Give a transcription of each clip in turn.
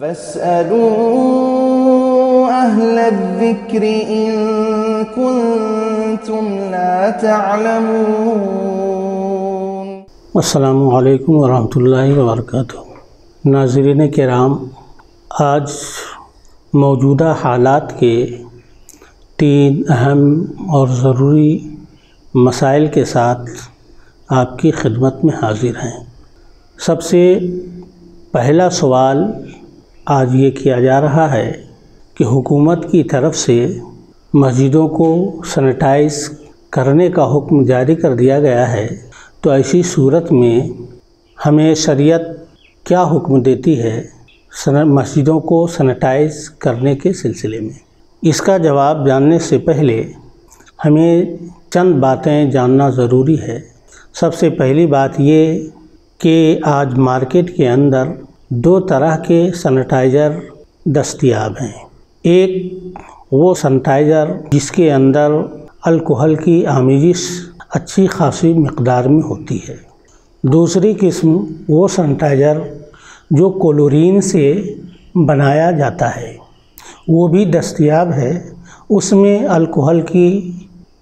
فاسألوا أهل الذكر إن كنتم لا تعلمون۔ السلام علیکم ورحمۃ اللہ وبرکاتہ۔ ناظرین کرام، آج موجودہ حالات کے 3 اہم اور ضروری مسائل کے ساتھ آپ کی خدمت میں حاضر ہیں۔ سب سے پہلا سوال آج یہ کیا جا رہا ہے کہ حکومت کی طرف سے مسجدوں کو سینیٹائز کرنے کا حکم جاری کر دیا گیا ہے، تو ایسی صورت میں ہمیں شریعت کیا حکم دیتی ہے مسجدوں کو سینیٹائز کرنے کے سلسلے میں؟ اس کا جواب جاننے سے پہلے ہمیں چند باتیں جاننا ضروری ہے۔ سب سے پہلی بات یہ کہ آج مارکیٹ کے اندر 2 طرح کے سینیٹائزر دستیاب ہیں۔ ایک وہ سینیٹائزر جس کے اندر الکحل کی آمیزش اچھی خاصی مقدار میں ہوتی ہے۔ دوسری قسم وہ سینیٹائزر جو کلورین سے بنایا جاتا ہے، وہ بھی دستیاب ہے۔ اس میں الکحل کی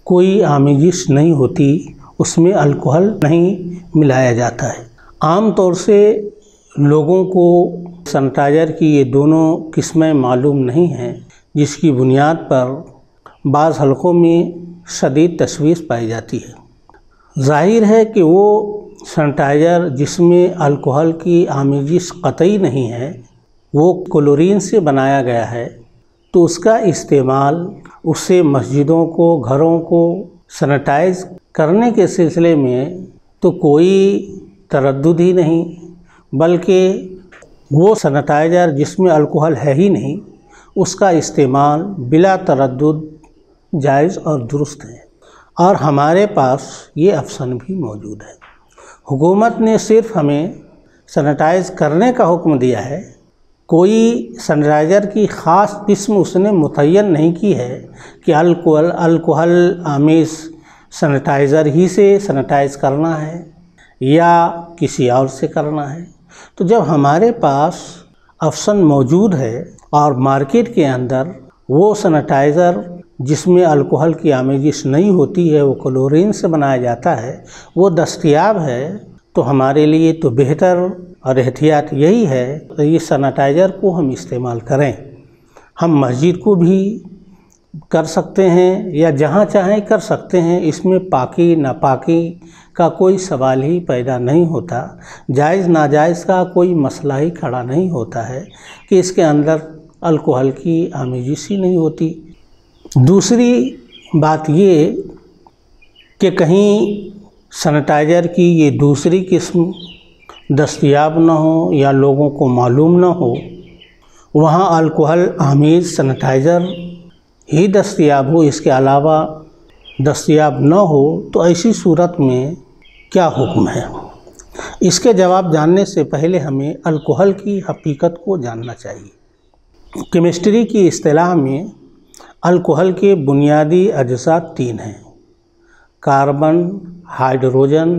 کوئی آمیزش نہیں ہوتی، اس میں الکحل نہیں ملایا جاتا ہے۔ عام طور سے لوگوں کو سینیٹائزر کی یہ دونوں قسمیں معلوم نہیں ہیں، جس کی بنیاد پر بعض حلقوں میں شدید تشویش پائی جاتی ہے۔ ظاہر ہے کہ وہ سینیٹائزر جس میں الکحل کی آمیزش قطعی نہیں ہے، وہ کلورین سے بنایا گیا ہے، تو اس کا استعمال اس سے مسجدوں کو، گھروں کو سینیٹائز کرنے کے سلسلے میں تو کوئی تردد ہی نہیں، بلکہ وہ سینیٹائزر جس میں الکحل ہے ہی نہیں، اس کا استعمال بلا تردد جائز اور درست ہے، اور ہمارے پاس یہ آپشن بھی موجود ہے۔ حکومت نے صرف ہمیں سینیٹائز کرنے کا حکم دیا ہے، کوئی سینیٹائزر کی خاص قسم اس نے متعین نہیں کی ہے کہ الکحل آمیز سینیٹائزر ہی سے سینیٹائز کرنا ہے یا کسی اور سے کرنا ہے۔ تو جب ہمارے پاس آپشن موجود ہے اور مارکیٹ کے اندر وہ سینیٹائزر جس میں الکحل کی آمیزش نہیں ہوتی ہے، وہ کلورین سے بنایا جاتا ہے، وہ دستیاب ہے، تو ہمارے لیے تو بہتر اور احتیاط یہی ہے کہ یہ سینیٹائزر کو ہم استعمال کریں۔ ہم مسجد کو بھی کر سکتے ہیں یا جہاں چاہیں کر سکتے ہیں، اس میں پاکی ناپاکی کا کوئی سوال ہی پیدا نہیں ہوتا، جائز ناجائز کا کوئی مسئلہ ہی کھڑا نہیں ہوتا ہے کہ اس کے اندر الکحل کی آمیزش ہی نہیں ہوتی۔ دوسری بات یہ کہ کہیں سینیٹائزر کی یہ دوسری قسم دستیاب نہ ہو یا لوگوں کو معلوم نہ ہو، وہاں الکحل آمیز سینیٹائزر ہی دستیاب ہو، اس کے علاوہ دستیاب نہ ہو، تو ایسی صورت میں کیا حکم ہے؟ اس کے جواب جاننے سے پہلے ہمیں الکحل کی حقیقت کو جاننا چاہیے۔ کیمسٹری کی اصطلاح میں الکحل کے بنیادی اجزاء 3 ہیں: کاربن، ہائیڈروجن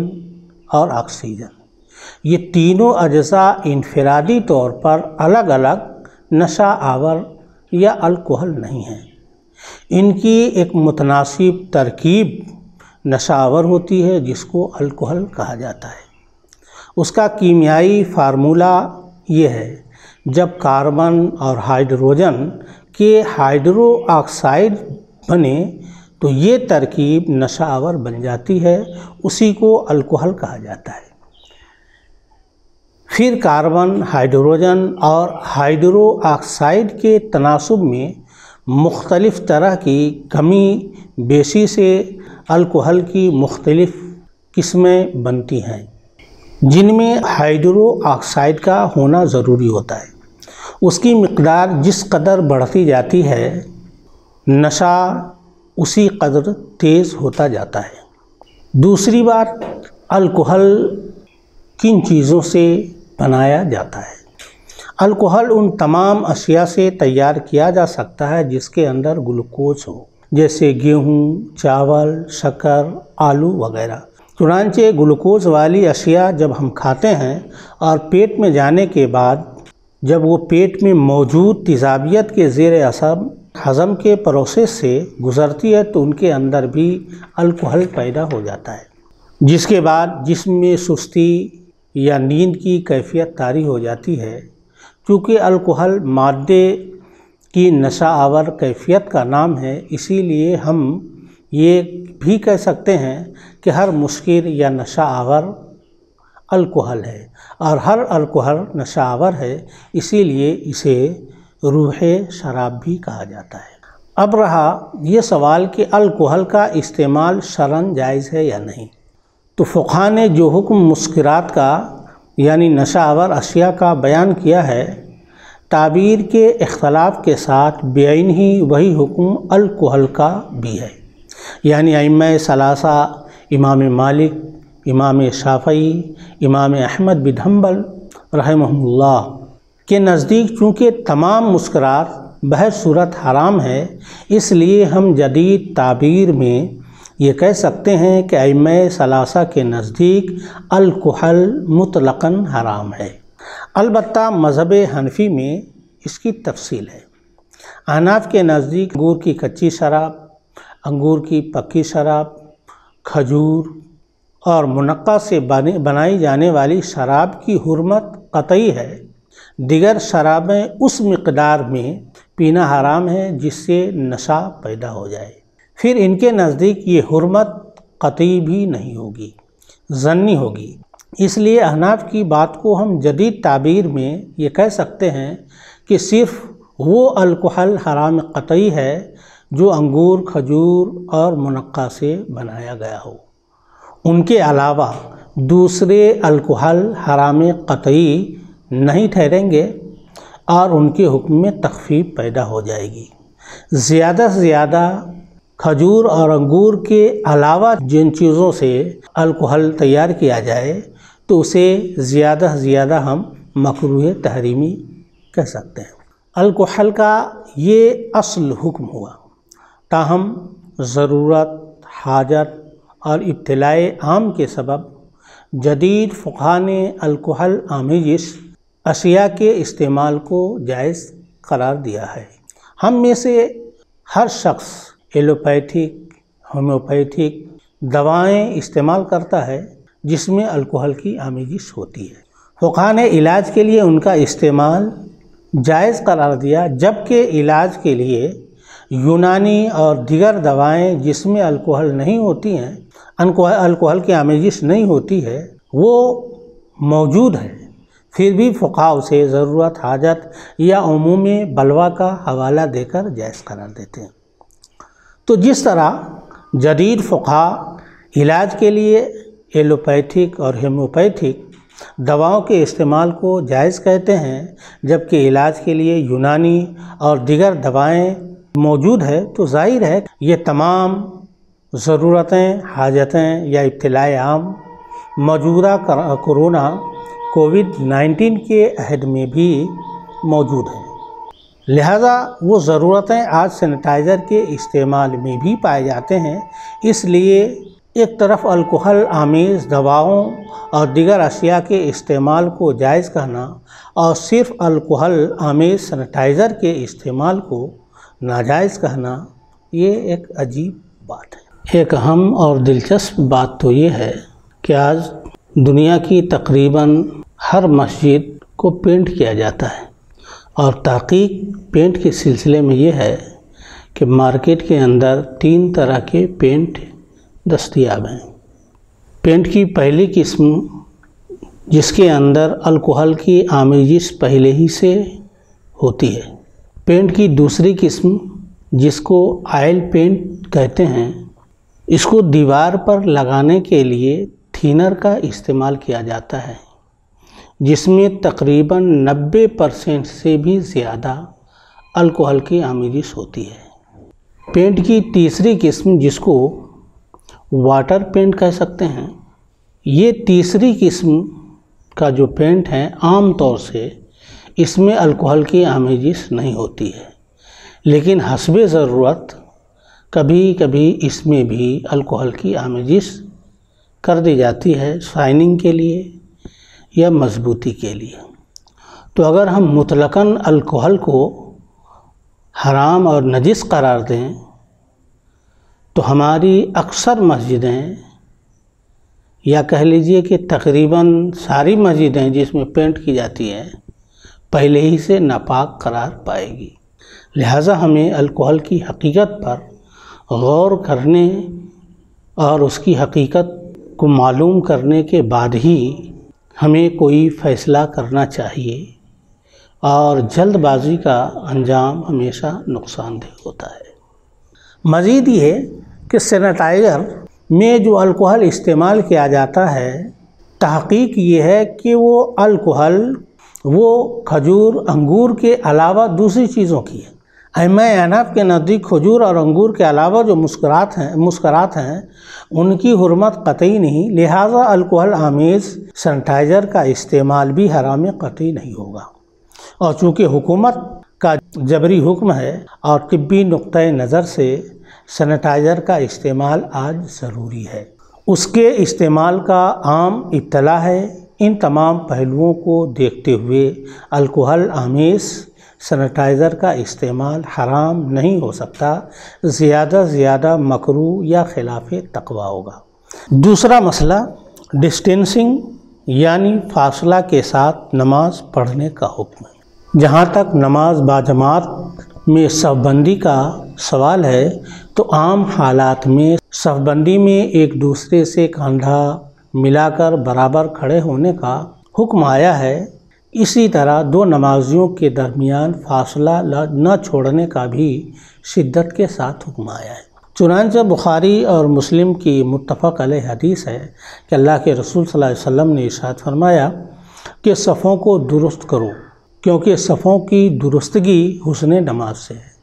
اور آکسیجن۔ یہ تینوں اجزاء انفرادی طور پر الگ الگ نشہ آور یا الکحل نہیں ہیں، ان کی ایک متناسب ترکیب نشہ آور ہوتی ہے جس کو الکحل کہا جاتا ہے۔ اس کا کیمیائی فارمولہ یہ ہے: جب کاربن اور ہائیڈروجن کے ہائیڈرو آکسائڈ بنے تو یہ ترکیب نشہ آور بن جاتی ہے، اسی کو الکحل کہا جاتا ہے۔ پھر کاربن، ہائیڈروجن اور ہائیڈرو آکسائڈ کے تناسب میں مختلف طرح کی کمی بیشی سے الکحل کی مختلف قسمیں بنتی ہیں، جن میں ہائیڈرو آکسائڈ کا ہونا ضروری ہوتا ہے۔ اس کی مقدار جس قدر بڑھتی جاتی ہے، نشہ اسی قدر تیز ہوتا جاتا ہے۔ دوسری بات، الکحل کن چیزوں سے بنایا جاتا ہے؟ الکحل ان تمام اشیاء سے تیار کیا جا سکتا ہے جس کے اندر گلوکوز ہو، جیسے گیہوں، چاول، شکر، آلو وغیرہ۔ چنانچہ گلوکوز والی اشیاء جب ہم کھاتے ہیں اور پیٹ میں جانے کے بعد جب وہ پیٹ میں موجود تیزابیت کے زیر اثر ہضم کے پروسیس سے گزرتی ہے تو ان کے اندر بھی الکحل پیدا ہو جاتا ہے، جس کے بعد جسم میں سستی یا نیند کی کیفیت طاری ہو جاتی ہے۔ چونکہ الکحل مادے کی نشہ آور کیفیت کا نام ہے، اسی لیے ہم یہ بھی کہہ سکتے ہیں کہ ہر مسکر یا نشہ آور الکحل ہے، اور ہر الکحل نشہ آور ہے، اسی لیے اسے روح شراب بھی کہا جاتا ہے۔ اب رہا یہ سوال کہ الکحل کا استعمال شرعاً جائز ہے یا نہیں، تو فقہا نے جو حکم مسکرات کا یعنی نشہ آور اشیاء کا بیان کیا ہے، تعبیر کے اختلاف کے ساتھ بعین ہی وہی حکم الکحل کا بھی ہے۔ یعنی ائمہ ثلاثہ امام مالک، امام شافعی، امام احمد بن حنبل رحمہم اللہ کے نزدیک چونکہ تمام مسکرات بہر صورت حرام ہے، اس لیے ہم جدید تعبیر میں یہ کہہ سکتے ہیں کہ ائمہ ثلاثہ کے نزدیک الکحل مطلقاً حرام ہے۔ البتہ مذہب حنفی میں اس کی تفصیل ہے۔ احناف کے نزدیک انگور کی کچی شراب، انگور کی پکی شراب، کھجور اور منقع سے بنائی جانے والی شراب کی حرمت قطعی ہے۔ دیگر شرابیں اس مقدار میں پینا حرام ہے جس سے نشہ پیدا ہو جائے۔ پھر ان کے نزدیک یہ حرمت قطعی بھی نہیں ہوگی، ظنی ہوگی۔ اس لیے احناف کی بات کو ہم جدید تعبیر میں یہ کہہ سکتے ہیں کہ صرف وہ الکحل حرام قطعی ہے جو انگور، کھجور اور منقع سے بنایا گیا ہو۔ ان کے علاوہ دوسرے الکحل حرام قطعی نہیں ٹھہریں گے اور ان کے حکم میں تخفیف پیدا ہو جائے گی۔ زیادہ سے زیادہ کھجور اور انگور کے علاوہ جن چیزوں سے الکحل تیار کیا جائے تو اسے زیادہ سے زیادہ ہم مکروہ تحریمی کہہ سکتے ہیں۔ الکحل کا یہ اصل حکم ہوا، تاہم ضرورت، حاجت اور ابتلاء عام کے سبب جدید فقہا نے الکحل آمیز اشیاء کے استعمال کو جائز قرار دیا ہے۔ ہم میں سے ہر شخص ایلوپیتھک، ہومیوپیتھک دوائیں استعمال کرتا ہے جس میں الکحل کی آمیزش ہوتی ہے۔ فقہا نے علاج کے لیے ان کا استعمال جائز قرار دیا، جبکہ علاج کے لیے یونانی اور دیگر دوائیں جس میں الکحل نہیں ہوتی ہیں، الکحل کی آمیزش نہیں ہوتی ہے، وہ موجود ہے، پھر بھی فقہا اسے ضرورت، حاجت یا عموم بلوہ کا حوالہ دے کر جائز قرار دیتے ہیں۔ تو جس طرح جدید فقہا علاج کے لیے ایلوپیتھک اور ہومیوپیتھک دواؤں کے استعمال کو جائز کہتے ہیں، جبکہ علاج کے لیے یونانی اور دیگر دوائیں موجود ہے، تو ظاہر ہے یہ تمام ضرورتیں، حاجتیں یا ابتلاء عام موجودہ کورونا کووڈ-19 کے عہد میں بھی موجود ہیں۔ لہذا وہ ضرورتیں آج سینیٹائزر کے استعمال میں بھی پائے جاتے ہیں۔ اس لیے ایک طرف الکحل آمیز دواؤں اور دیگر اشیاء کے استعمال کو جائز کہنا اور صرف الکحل آمیز سینیٹائزر کے استعمال کو ناجائز کہنا، یہ ایک عجیب بات ہے۔ ایک اہم اور دلچسپ بات تو یہ ہے کہ آج دنیا کی تقریباً ہر مسجد کو پینٹ کیا جاتا ہے، اور تحقیق پینٹ کے سلسلے میں یہ ہے کہ مارکیٹ کے اندر 3 طرح کے پینٹ دستیاب ہیں۔ پینٹ کی پہلی قسم جس کے اندر الکحل کی آمیزش پہلے ہی سے ہوتی ہے۔ پینٹ کی دوسری قسم جس کو آئل پینٹ کہتے ہیں، اس کو دیوار پر لگانے کے لیے تھینر کا استعمال کیا جاتا ہے، جس میں تقریباً 90% سے بھی زیادہ الکحل کی آمیزش ہوتی ہے۔ پینٹ کی تیسری قسم جس کو واٹر پینٹ کہہ سکتے ہیں، یہ تیسری قسم کا جو پینٹ ہے عام طور سے اس میں الکحل کی آمیزش نہیں ہوتی ہے، لیکن حسب ضرورت کبھی کبھی اس میں بھی الکحل کی آمیزش کر دی جاتی ہے، شائننگ کے لیے یا مضبوطی کے لیے۔ تو اگر ہم مطلقاً الکحل کو حرام اور نجس قرار دیں تو ہماری اکثر مسجدیں یا کہہ لیجئے کہ تقریباً ساری مسجدیں جس میں پینٹ کی جاتی ہیں پہلے ہی سے ناپاک قرار پائے گی۔ لہٰذا ہمیں الکحل کی حقیقت پر غور کرنے اور اس کی حقیقت کو معلوم کرنے کے بعد ہی ہمیں کوئی فیصلہ کرنا چاہیے، اور جلد بازی کا انجام ہمیشہ نقصان دہ ہوتا ہے۔ مزید یہ کہ سینیٹائزر میں جو الکحل استعمال کیا جاتا ہے، تحقیق یہ ہے کہ وہ الکحل وہ کھجور انگور کے علاوہ دوسری چیزوں کی ہے۔ ائمہ احناف کے نزدیک کھجور اور انگور کے علاوہ جو مسکرات ہیں ان کی حرمت قطعی نہیں، لہٰذا الکحل آمیز سینیٹائزر کا استعمال بھی حرام قطعی نہیں ہوگا۔ اور چونکہ حکومت کا جبری حکم ہے اور طبی نقطۂ نظر سے سینیٹائزر کا استعمال آج ضروری ہے، اس کے استعمال کا عام اطلاع ہے۔ ان تمام پہلوؤں کو دیکھتے ہوئے الکحل آمیز سینیٹائزر کا استعمال حرام نہیں ہو سکتا، زیادہ سے زیادہ مکروہ یا خلاف تقویٰ ہوگا۔ دوسرا مسئلہ ڈسٹینسنگ یعنی فاصلہ کے ساتھ نماز پڑھنے کا حکم ہے۔ جہاں تک نماز باجماعت میں صف بندی کا سوال ہے تو عام حالات میں صف بندی میں ایک دوسرے سے کاندھا ملا کر برابر کھڑے ہونے کا حکم آیا ہے، اسی طرح دو نمازیوں کے درمیان فاصلہ نہ چھوڑنے کا بھی شدت کے ساتھ حکم آیا ہے۔ چنانچہ بخاری اور مسلم کی متفق علیہ حدیث ہے کہ اللہ کے رسول صلی اللہ علیہ وسلم نے ارشاد فرمایا کہ صفوں کو درست کرو، کیونکہ صفوں کی درستگی حسن نماز سے ہے۔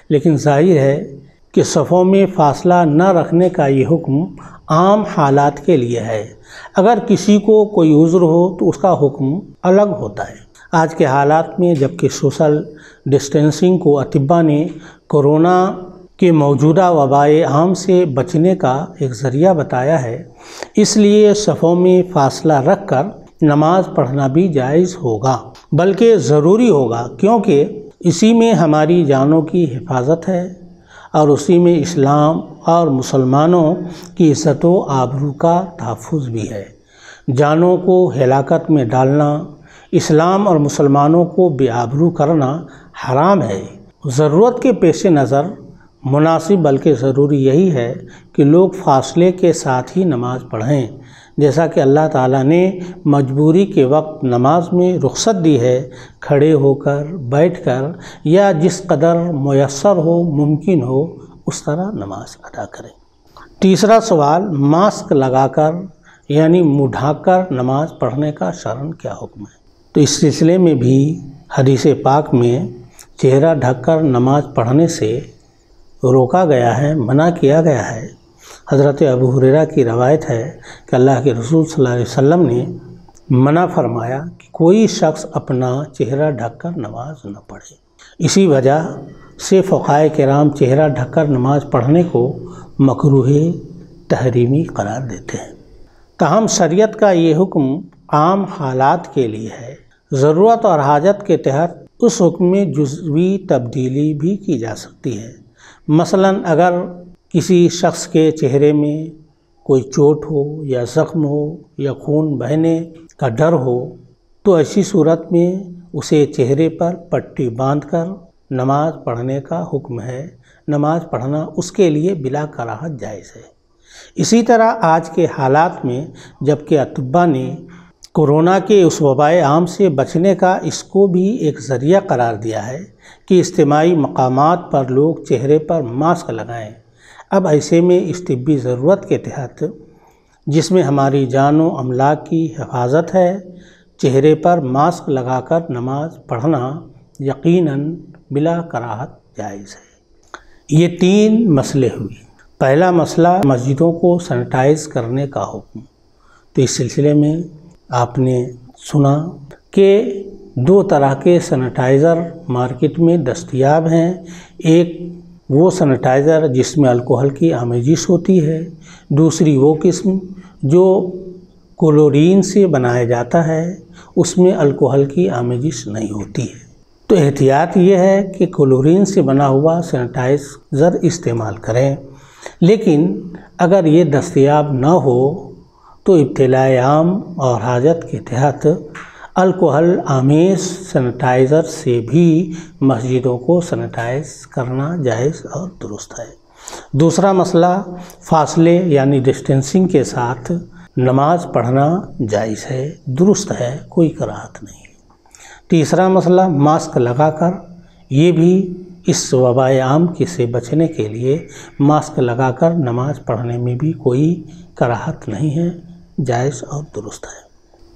لیکن ظاہر ہے کہ صفوں میں فاصلہ نہ رکھنے کا یہ حکم عام حالات کے لیے ہے، اگر کسی کو کوئی عذر ہو تو اس کا حکم الگ ہوتا ہے۔ آج کے حالات میں جبکہ سوشل ڈسٹینسنگ کو اطباء نے کورونا کے موجودہ وبائے عام سے بچنے کا ایک ذریعہ بتایا ہے، اس لیے صفوں میں فاصلہ رکھ کر نماز پڑھنا بھی جائز ہوگا، بلکہ ضروری ہوگا، کیونکہ اسی میں ہماری جانوں کی حفاظت ہے اور اسی میں اسلام اور مسلمانوں کی عزت و آبرو کا تحفظ بھی ہے۔ جانوں کو ہلاکت میں ڈالنا، اسلام اور مسلمانوں کو بے آبرو کرنا حرام ہے۔ ضرورت کے پیش نظر مناسب بلکہ ضروری یہی ہے کہ لوگ فاصلے کے ساتھ ہی نماز پڑھیں، جیسا کہ اللہ تعالیٰ نے مجبوری کے وقت نماز میں رخصت دی ہے، کھڑے ہو کر، بیٹھ کر یا جس قدر میسر ہو ممکن ہو اس طرح نماز ادا کریں۔ تیسرا سوال ماسک لگا کر یعنی منہ ڈھانپ کر نماز پڑھنے کا شرعاً کیا حکم ہے؟ تو اس سلسلے میں بھی حدیث پاک میں چہرہ ڈھک کر نماز پڑھنے سے روکا گیا ہے، منع کیا گیا ہے۔ حضرت ابو ہریرہ کی روایت ہے کہ اللہ کے رسول صلی اللہ علیہ وسلم نے منع فرمایا کہ کوئی شخص اپنا چہرہ ڈھک کر نماز نہ پڑھے۔ اسی وجہ سے فقہائے کرام چہرہ ڈھک کر نماز پڑھنے کو مکروہ تحریمی قرار دیتے ہیں۔ تاہم شریعت کا یہ حکم عام حالات کے لیے ہے، ضرورت اور حاجت کے تحت اس حکم میں جزوی تبدیلی بھی کی جا سکتی ہے۔ مثلاً اگر کسی شخص کے چہرے میں کوئی چوٹ ہو یا زخم ہو یا خون بہنے کا ڈر ہو تو ایسی صورت میں اسے چہرے پر پٹی باندھ کر نماز پڑھنے کا حکم ہے۔ نماز پڑھنا اس کے لیے بلا کراہت جائز ہے۔ اسی طرح آج کے حالات میں جبکہ اطباء نے کورونا کے اس وبائے عام سے بچنے کا اس کو بھی ایک ذریعہ قرار دیا ہے کہ اجتماعی مقامات پر لوگ چہرے پر ماسک لگائیں۔ اب ایسے میں اس طبی ضرورت کے تحت جس میں ہماری جان و املاک کی حفاظت ہے، چہرے پر ماسک لگا کر نماز پڑھنا یقیناً بلا کراہت جائز ہے۔ یہ تین مسئلے ہوئے۔ پہلا مسئلہ مسجدوں کو سینیٹائز کرنے کا حکم۔ تو اس سلسلے میں آپ نے سنا کہ دو طرح کے سینیٹائزر مارکیٹ میں دستیاب ہیں۔ ایک وہ سینیٹائزر جس میں الکحل کی آمیزش ہوتی ہے، دوسری وہ قسم جو کلورین سے بنایا جاتا ہے، اس میں الکوہل کی آمیزش نہیں ہوتی ہے۔ تو احتیاط یہ ہے کہ کلورین سے بنا ہوا سینیٹائزر استعمال کریں، لیکن اگر یہ دستیاب نہ ہو تو ابتلاء عام اور حاجت کے تحت الکوہل آمیز سینیٹائزر سے بھی مسجدوں کو سینیٹائز کرنا جائز اور درست ہے۔ دوسرا مسئلہ فاصلے یعنی ڈسٹینسنگ کے ساتھ نماز پڑھنا جائز ہے، درست ہے، کوئی کراہت نہیں۔ تیسرا مسئلہ ماسک لگا کر، یہ بھی اس وباء عام سے بچنے کے لیے ماسک لگا کر نماز پڑھنے میں بھی کوئی کراہت نہیں ہے، جائز اور درست ہے۔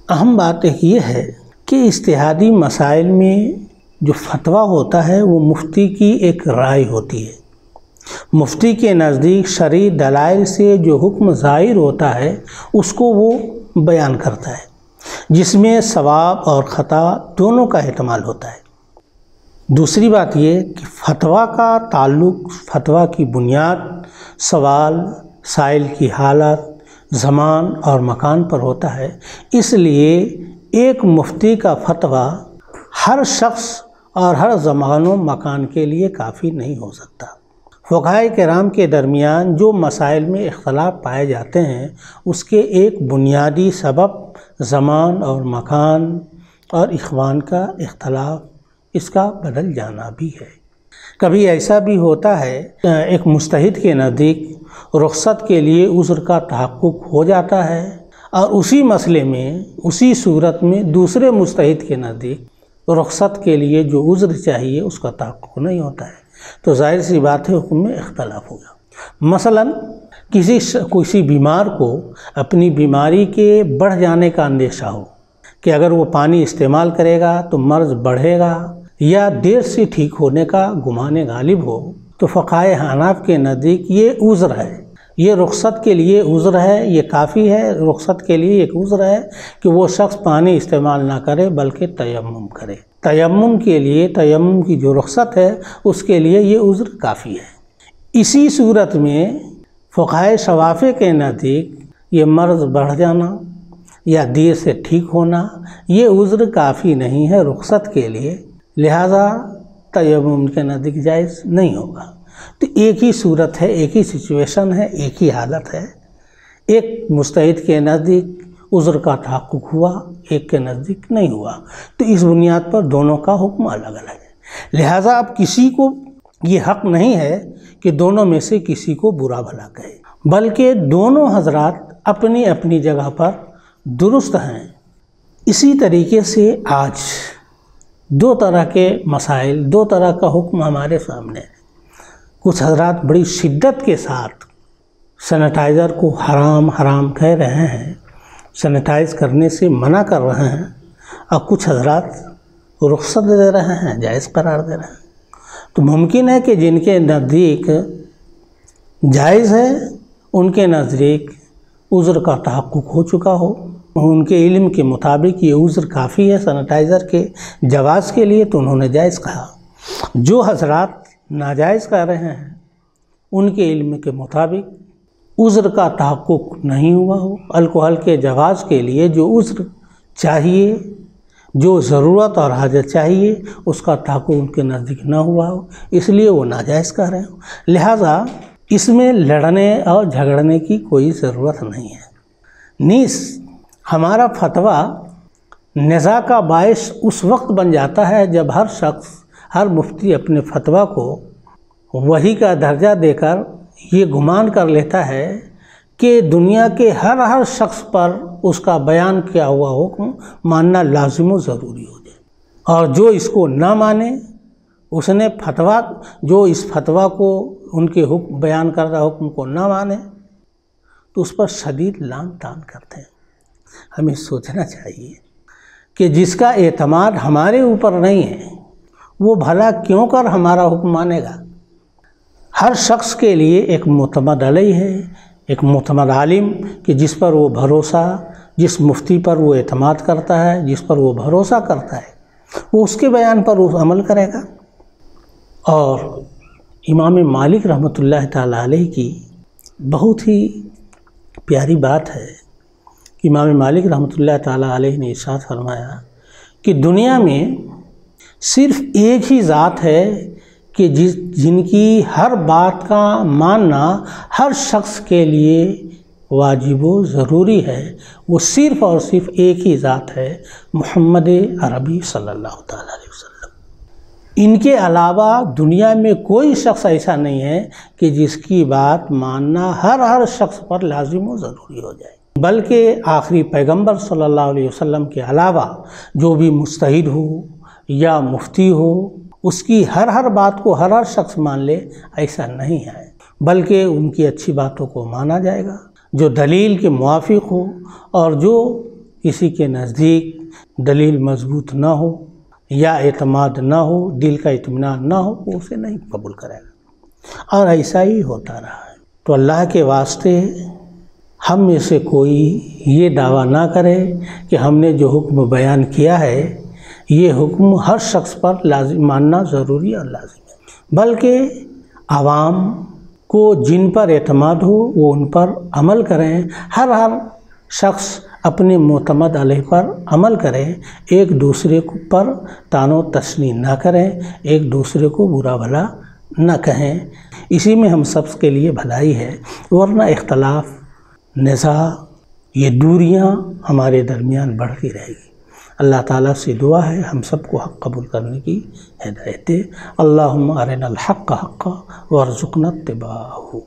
اہم بات ایک یہ ہے کہ اجتہادی مسائل میں جو فتویٰ ہوتا ہے وہ مفتی کی ایک رائے ہوتی ہے۔ مفتی کے نزدیک شرعی دلائل سے جو حکم ظاہر ہوتا ہے اس کو وہ بیان کرتا ہے، جس میں ثواب اور خطا دونوں کا احتمال ہوتا ہے۔ دوسری بات یہ کہ فتویٰ کا تعلق فتویٰ کی بنیاد سوال سائل کی حالت، زمان اور مکان پر ہوتا ہے، اس لیے ایک مفتی کا فتویٰ ہر شخص اور ہر زمان و مکان کے لیے کافی نہیں ہو سکتا۔ فقہائے کرام کے درمیان جو مسائل میں اختلاف پائے جاتے ہیں اس کے ایک بنیادی سبب زمان اور مکان اور اخوان کا اختلاف، اس کا بدل جانا بھی ہے۔ کبھی ایسا بھی ہوتا ہے ایک مجتہد کے نزدیک رخصت کے لیے عذر کا تحقق ہو جاتا ہے اور اسی مسئلے میں اسی صورت میں دوسرے مجتہد کے نزدیک رخصت کے لیے جو عذر چاہیے اس کا تحقق نہیں ہوتا ہے، تو ظاہر سی بات ہے حکم میں اختلاف ہوگا۔ مثلا کسی بیمار کو اپنی بیماری کے بڑھ جانے کا اندیشہ ہو کہ اگر وہ پانی استعمال کرے گا تو مرض بڑھے گا، یا دیر سے ٹھیک ہونے کا گمان غالب ہو، تو فقہائے حناف کے نزدیک یہ عذر ہے، یہ رخصت کے لیے عذر ہے، یہ کافی ہے۔ رخصت کے لیے ایک عذر ہے کہ وہ شخص پانی استعمال نہ کرے بلکہ تیمم کرے۔ تیمم کے لیے، تیمم کی جو رخصت ہے اس کے لیے یہ عذر کافی ہے۔ اسی صورت میں فقہائے شوافع کے نزدیک یہ مرض بڑھ جانا یا دیر سے ٹھیک ہونا یہ عذر کافی نہیں ہے رخصت کے لیے، لہذا تیمم کے نزدیک جائز نہیں ہوگا۔ تو ایک ہی صورت ہے، ایک ہی سچویشن ہے، ایک ہی حالت ہے، ایک مجتہد کے نزدیک عذر کا تحقق ہوا، ایک کے نزدیک نہیں ہوا، تو اس بنیاد پر دونوں کا حکم الگ الگ ہے۔ لہٰذا اب کسی کو یہ حق نہیں ہے کہ دونوں میں سے کسی کو برا بھلا کہے، بلکہ دونوں حضرات اپنی اپنی جگہ پر درست ہیں۔ اسی طریقے سے آج دو طرح کے مسائل، دو طرح کا حکم ہمارے سامنے ہے۔ کچھ حضرات بڑی شدت کے ساتھ سینیٹائزر کو حرام کہہ رہے ہیں، سینیٹائز کرنے سے منع کر رہے ہیں، اور کچھ حضرات رخصت دے رہے ہیں، جائز قرار دے رہے ہیں۔ تو ممکن ہے کہ جن کے نزدیک جائز ہے ان کے نزدیک عذر کا تحقق ہو چکا ہو، ان کے علم کے مطابق یہ عذر کافی ہے سینیٹائزر کے جواز کے لیے، تو انہوں نے جائز کہا۔ جو حضرات ناجائز کہہ رہے ہیں ان کے علم کے مطابق عذر کا تحقق نہیں ہوا ہو، الکوہل کے جواز کے لیے جو عذر چاہیے، جو ضرورت اور حاجت چاہیے، اس کا تحقق ان کے نزدیک نہ ہوا ہو، اس لیے وہ ناجائز کہہ رہے ہوں۔ لہٰذا اس میں لڑنے اور جھگڑنے کی کوئی ضرورت نہیں ہے۔ نیز ہمارا فتویٰ نزاع کا باعث اس وقت بن جاتا ہے جب ہر شخص، ہر مفتی اپنے فتویٰ کو وحی کا درجہ دے کر یہ گمان کر لیتا ہے کہ دنیا کے ہر شخص پر اس کا بیان کیا ہوا حکم ماننا لازم و ضروری ہو جائے، اور جو اس کو نہ مانے، اس نے فتویٰ، جو اس فتویٰ کو، ان کے حکم بیان کردہ حکم کو نہ مانے، تو اس پر شدید لعن طعن کرتے ہیں۔ ہمیں سوچنا چاہیے کہ جس کا اعتماد ہمارے اوپر نہیں ہے وہ بھلا کیوں کر ہمارا حکم مانے گا؟ ہر شخص کے لیے ایک معتمد علیہ ہے، ایک معتمد عالم کہ جس پر وہ بھروسہ، جس مفتی پر وہ اعتماد کرتا ہے، جس پر وہ بھروسہ کرتا ہے، وہ اس کے بیان پر وہ عمل کرے گا۔ اور امام مالک رحمۃ اللہ تعالیٰ علیہ کی بہت ہی پیاری بات ہے کہ امام مالک رحمۃ اللہ تعالیٰ علیہ نے ارشاد فرمایا کہ دنیا میں صرف ایک ہی ذات ہے کہ جن کی ہر بات کا ماننا ہر شخص کے لیے واجب و ضروری ہے، وہ صرف اور صرف ایک ہی ذات ہے، محمد عربی صلی اللہ تعالیٰ علیہ وسلم۔ ان کے علاوہ دنیا میں کوئی شخص ایسا نہیں ہے کہ جس کی بات ماننا ہر شخص پر لازم و ضروری ہو جائے، بلکہ آخری پیغمبر صلی اللہ علیہ وسلم کے علاوہ جو بھی مجتہد ہو یا مفتی ہو، اس کی ہر بات کو ہر شخص مان لے، ایسا نہیں ہے، بلکہ ان کی اچھی باتوں کو مانا جائے گا جو دلیل کے موافق ہو، اور جو کسی کے نزدیک دلیل مضبوط نہ ہو یا اعتماد نہ ہو، دل کا اطمینان نہ ہو، وہ اسے نہیں قبول کرے گا، اور ایسا ہی ہوتا رہا ہے۔ تو اللہ کے واسطے ہم میں سے کوئی یہ دعویٰ نہ کرے کہ ہم نے جو حکم بیان کیا ہے یہ حکم ہر شخص پر لازم ماننا ضروری اور لازم ہے، بلکہ عوام کو جن پر اعتماد ہو وہ ان پر عمل کریں، ہر شخص اپنے معتمد علیہ پر عمل کریں، ایک دوسرے پر طعن و تشنیع نہ کریں، ایک دوسرے کو برا بھلا نہ کہیں، اسی میں ہم سب کے لیے بھلائی ہے، ورنہ اختلاف، نزاع، یہ دوریاں ہمارے درمیان بڑھتی رہے گی۔ اللہ تعالیٰ سے دعا ہے ہم سب کو حق قبول کرنے کی ہدایت دے۔ اللہم ارنا الحق حقا وارزقنا اتباعہ۔